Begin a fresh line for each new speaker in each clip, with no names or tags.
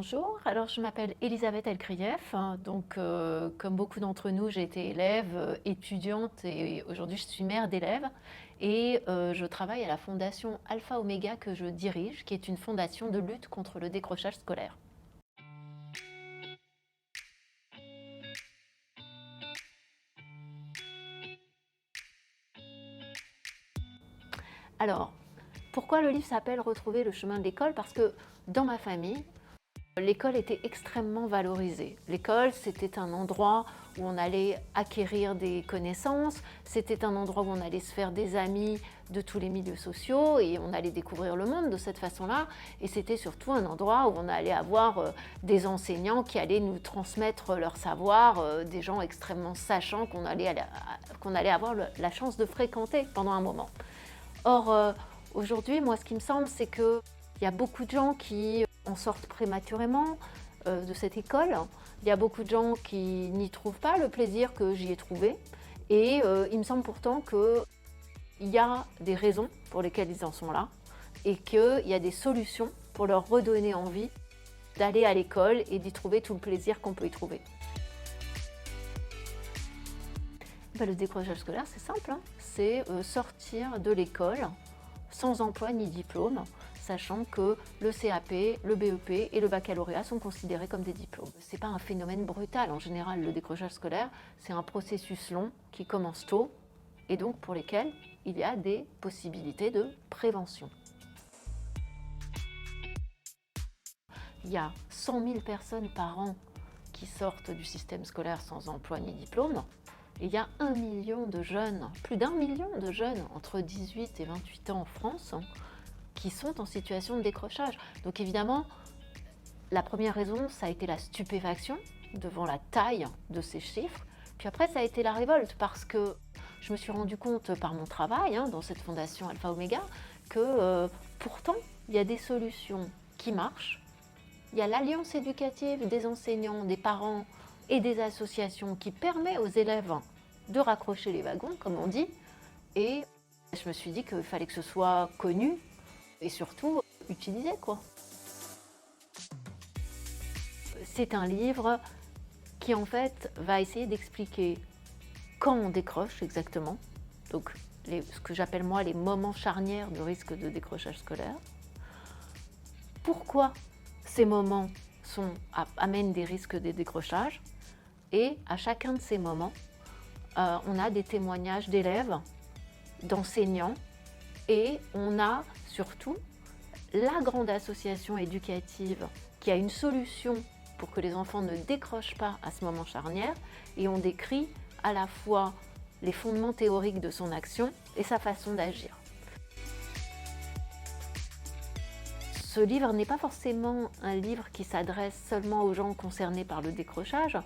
Bonjour, alors je m'appelle Elisabeth Elkrieff, donc comme beaucoup d'entre nous, j'ai été élève, étudiante et aujourd'hui je suis mère d'élèves et je travaille à la fondation Alpha Omega que je dirige, qui est une fondation de lutte contre le décrochage scolaire. Alors, pourquoi le livre s'appelle Retrouver le chemin de l'école? Parce que dans ma famille, l'école était extrêmement valorisée. L'école, c'était un endroit où on allait acquérir des connaissances, c'était un endroit où on allait se faire des amis de tous les milieux sociaux et on allait découvrir le monde de cette façon-là. Et c'était surtout un endroit où on allait avoir des enseignants qui allaient nous transmettre leur savoir, des gens extrêmement sachants qu'on allait avoir la chance de fréquenter pendant un moment. Or, aujourd'hui, moi, ce qui me semble, c'est qu'il y a beaucoup de gens qui en sortent prématurément de cette école. Il y a beaucoup de gens qui n'y trouvent pas le plaisir que j'y ai trouvé. Et il me semble pourtant qu'il y a des raisons pour lesquelles ils en sont là et qu'il y a des solutions pour leur redonner envie d'aller à l'école et d'y trouver tout le plaisir qu'on peut y trouver. Le décrochage scolaire, c'est simple, hein. C'est sortir de l'école sans emploi ni diplôme, sachant que le CAP, le BEP et le baccalauréat sont considérés comme des diplômes. Ce n'est pas un phénomène brutal. En général, le décrochage scolaire, c'est un processus long qui commence tôt et donc pour lesquels il y a des possibilités de prévention. Il y a 100 000 personnes par an qui sortent du système scolaire sans emploi ni diplôme. Et il y a 1 million de jeunes, plus d'1 million de jeunes entre 18 et 28 ans en France qui sont en situation de décrochage. Donc évidemment, la première raison, ça a été la stupéfaction devant la taille de ces chiffres. Puis après, ça a été la révolte parce que je me suis rendu compte par mon travail dans cette fondation Alpha Omega que pourtant, il y a des solutions qui marchent. Il y a l'alliance éducative des enseignants, des parents et des associations qui permet aux élèves de raccrocher les wagons, comme on dit. Et je me suis dit qu'il fallait que ce soit connu et surtout utilisé, quoi. C'est un livre qui en fait va essayer d'expliquer quand on décroche exactement, donc ce que j'appelle moi les moments charnières de risque de décrochage scolaire, pourquoi ces moments amènent des risques de décrochage. Et à chacun de ces moments, on a des témoignages d'élèves, d'enseignants, et on a surtout la grande association éducative qui a une solution pour que les enfants ne décrochent pas à ce moment charnière, et on décrit à la fois les fondements théoriques de son action et sa façon d'agir. Ce livre n'est pas forcément un livre qui s'adresse seulement aux gens concernés par le décrochage.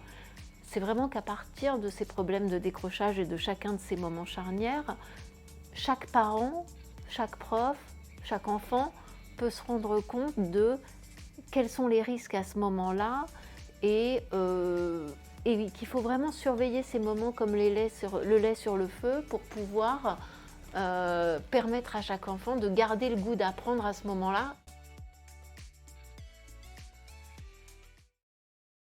C'est vraiment qu'à partir de ces problèmes de décrochage et de chacun de ces moments charnières, chaque parent, chaque prof, chaque enfant peut se rendre compte de quels sont les risques à ce moment-là et qu'il faut vraiment surveiller ces moments comme le lait sur le feu pour pouvoir permettre à chaque enfant de garder le goût d'apprendre à ce moment-là.